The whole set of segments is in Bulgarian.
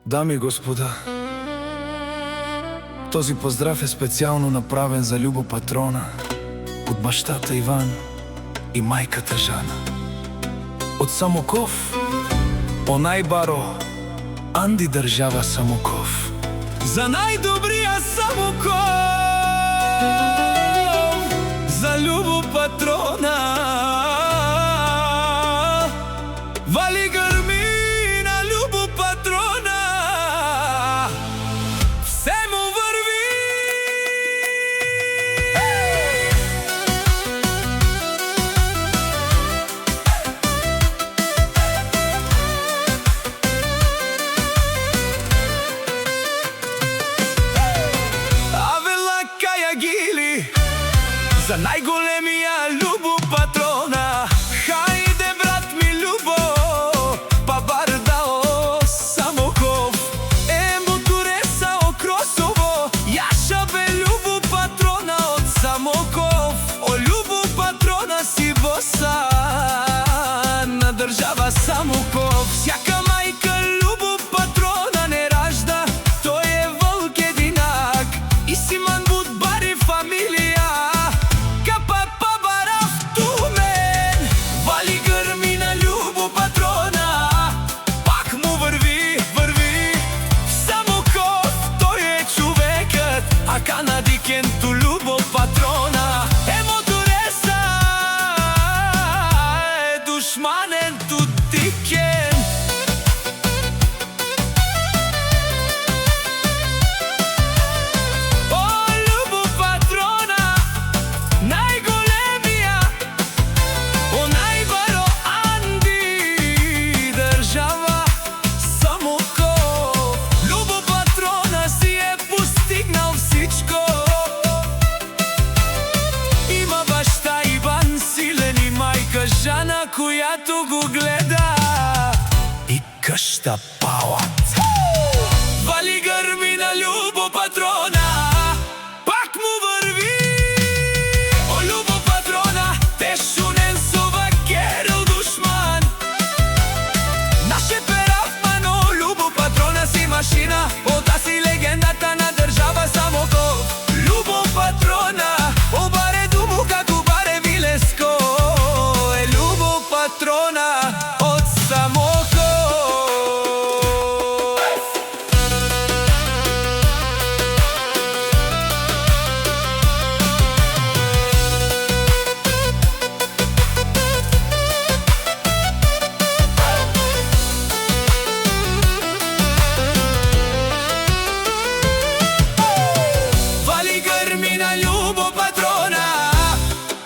Дами и господа, този поздрав е специално направен за Љубо Патрона од баштата Иван и мајката Жана. Од Самоков, онај баро Анди држава Самоков. За најдобрија Самоков, за Љубо Патрона, вали грми на Љубо Патрона, все му върви. Авела Кајагили, за најголемија Љубо Патрона. Хајде брат ми Љубо, па бар дао Самоков. Мотореса о Кросово, јаша бе Љубо Патрона од Самоков. О Љубо Патрона си боса на држава Самоков. Сјака мајка Љубо Патрона не ражда, тој е вълк единак и Симан Будбари фамилија. Капа па барав тумен, вали грми на Љубо Патрона, пак му върви, върви Самоков. Тој е човекот, а канадикен ту Љубо Патрона. Мотореса е душманен ту дикен. О Љубо Патрона, најголемија, онај баро Анди држава Самоков. Љубо Патрона си е постигнал всичко. Има башта Иван силен и мајка Жана, којато го гледа и къща палат. Вали грми на Љубо Патрона, пак му върви. О Љубо Патрона, те шунен со вакерел душман. Наше перавман, о Љубо Патрона си машина, ота си легендата на држава Самоков. Љубо Патрона, о баре думу како баре Вилеско, е Љубо Патрона од Самоков. Вали грми на Љубо Патрона,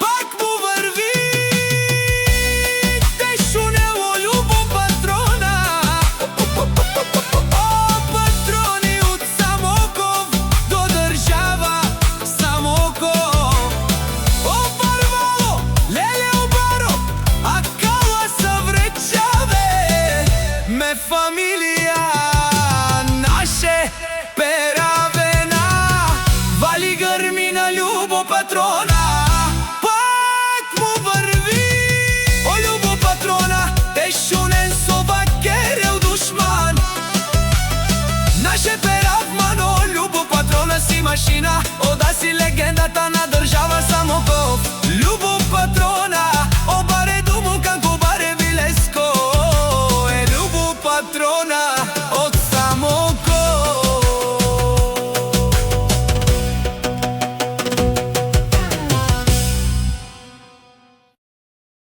пак му върви. Те шунел о Љубо Патрона. О патрони од Самоков до држава Самоков. О барвало, леле о баро, а кала са вречаве. Ме фамилија наше пере